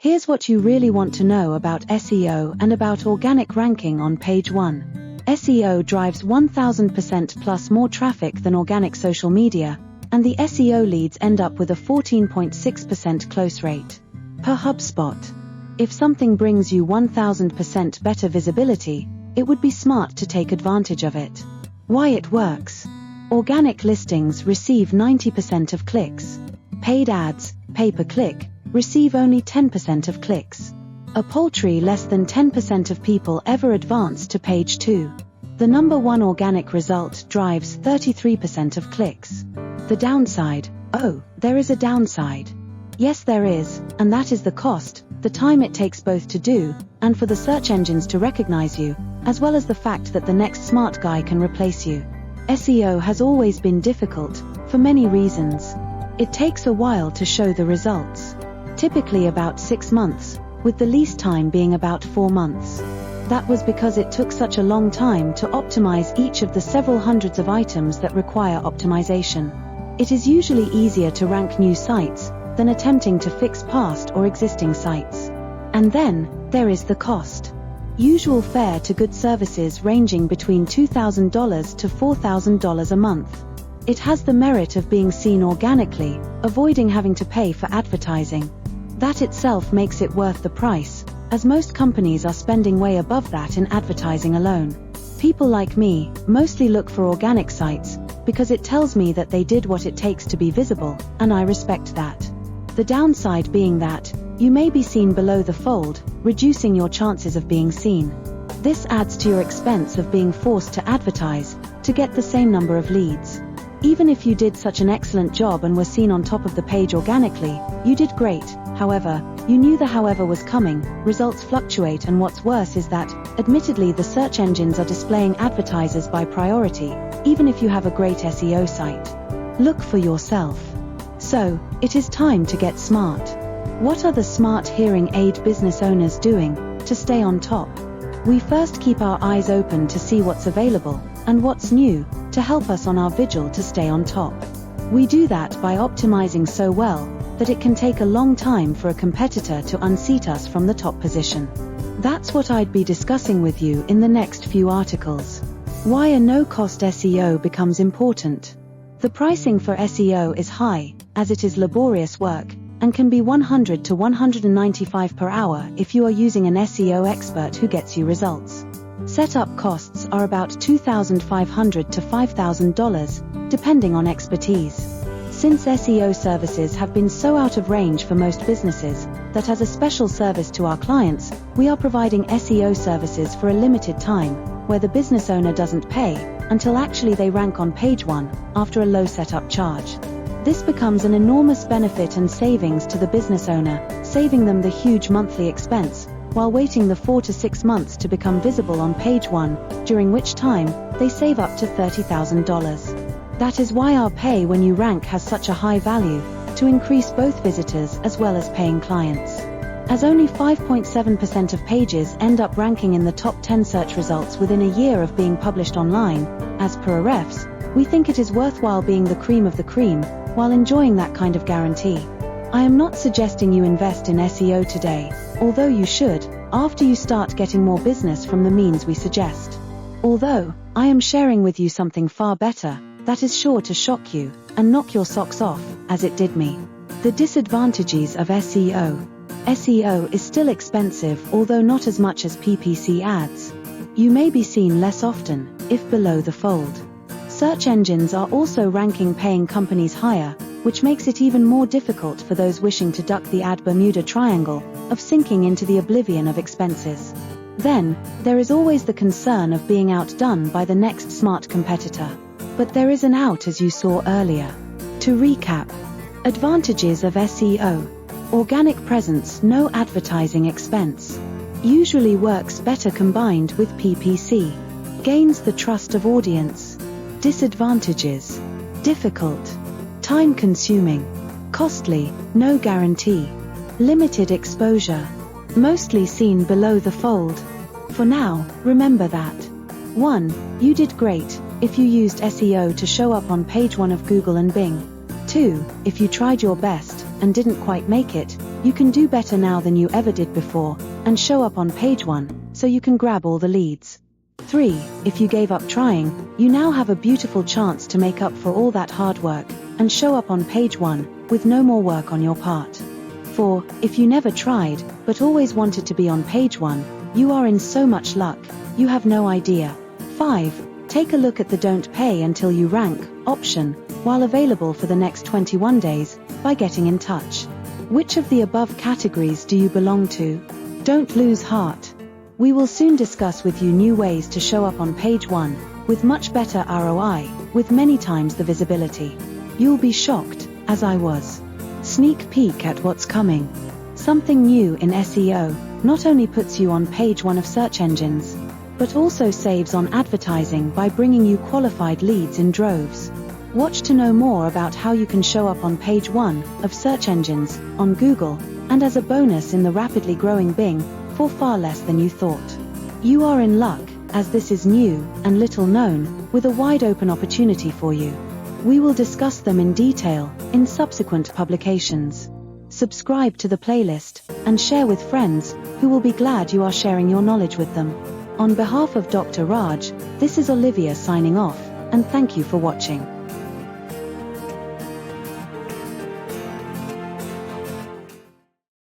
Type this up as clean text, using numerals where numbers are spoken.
Here's what you really want to know about SEO and about organic ranking on page 1. SEO drives 1000% plus more traffic than organic social media, and the SEO leads end up with a 14.6% close rate. Per HubSpot. If something brings you 1000% better visibility, it would be smart to take advantage of it. Why it works. Organic listings receive 90% of clicks. Paid ads, pay-per-click, receive only 10% of clicks. A paltry less than 10% of people ever advance to page 2. The number one organic result drives 33% of clicks. The downside. Oh, there is a downside. Yes, there is, and that is the cost, the time it takes both to do, and for the search engines to recognize you, as well as the fact that the next smart guy can replace you. SEO has always been difficult, for many reasons. It takes a while to show the results. Typically about 6 months, with the least time being about 4 months. That was because it took such a long time to optimize each of the several hundreds of items that require optimization. It is usually easier to rank new sites than attempting to fix past or existing sites. And then, there is the cost. Usual fare to good services ranging between $2,000 to $4,000 a month. It has the merit of being seen organically, avoiding having to pay for advertising. That itself makes it worth the price, as most companies are spending way above that in advertising alone. People like me mostly look for organic sites, because it tells me that they did what it takes to be visible, and I respect that. The downside being that, you may be seen below the fold, reducing your chances of being seen. This adds to your expense of being forced to advertise, to get the same number of leads. Even if you did such an excellent job and were seen on top of the page organically, you did great. However, you knew the however was coming, results fluctuate, and what's worse is that, admittedly, the search engines are displaying advertisers by priority, even if you have a great SEO site. Look for yourself. So, it is time to get smart. What are the smart hearing aid business owners doing to stay on top? We first keep our eyes open to see what's available and what's new to help us on our vigil to stay on top. We do that by optimizing so well that it can take a long time for a competitor to unseat us from the top position. That's what I'd be discussing with you in the next few articles. Why a no-cost SEO becomes important. The pricing for SEO is high, as it is laborious work, and can be $100 to $195 per hour if you are using an SEO expert who gets you results. Setup costs are about $2,500 to $5,000, depending on expertise. Since SEO services have been so out of range for most businesses, that as a special service to our clients, we are providing SEO services for a limited time, where the business owner doesn't pay, until actually they rank on page 1, after a low setup charge. This becomes an enormous benefit and savings to the business owner, saving them the huge monthly expense, while waiting the 4 to 6 months to become visible on page 1, during which time, they save up to $30,000. That is why our pay when you rank has such a high value, to increase both visitors as well as paying clients. As only 5.7% of pages end up ranking in the top 10 search results within a year of being published online, as per Ahrefs, we think it is worthwhile being the cream of the cream, while enjoying that kind of guarantee. I am not suggesting you invest in SEO today, although you should, after you start getting more business from the means we suggest. Although, I am sharing with you something far better, that is sure to shock you, and knock your socks off, as it did me. The disadvantages of SEO. SEO is still expensive, although not as much as PPC ads. You may be seen less often, if below the fold. Search engines are also ranking paying companies higher, which makes it even more difficult for those wishing to duck the ad Bermuda Triangle, of sinking into the oblivion of expenses. Then, there is always the concern of being outdone by the next smart competitor. But there is an out, as you saw earlier. To recap. Advantages of SEO. Organic presence, no advertising expense. Usually works better combined with PPC. Gains the trust of audience. Disadvantages. Difficult. Time-consuming. Costly, no guarantee. Limited exposure. Mostly seen below the fold. For now, remember that. 1. You did great if you used SEO to show up on page 1 of Google and Bing. 2. If you tried your best and didn't quite make it, You can do better now than you ever did before, and show up on page 1, so you can grab all the leads. 3. If you gave up trying, you now have a beautiful chance to make up for all that hard work, and show up on page 1, with no more work on your part. 4. If you never tried, but always wanted to be on page 1, you are in so much luck, you have no idea. 5. Take a look at the Don't Pay Until You Rank option, while available for the next 21 days, by getting in touch. Which of the above categories do you belong to? Don't lose heart. We will soon discuss with you new ways to show up on page 1, with much better ROI, with many times the visibility. You'll be shocked, as I was. Sneak peek at what's coming. Something new in SEO not only puts you on page 1 of search engines, but also saves on advertising by bringing you qualified leads in droves. Watch to know more about how you can show up on page 1 of search engines, on Google, and as a bonus in the rapidly growing Bing, for far less than you thought. You are in luck, as this is new and little known, with a wide open opportunity for you. We will discuss them in detail in subsequent publications. Subscribe to the playlist and share with friends who will be glad you are sharing your knowledge with them. On behalf of Dr. Raj, this is Olivia signing off, and thank you for watching.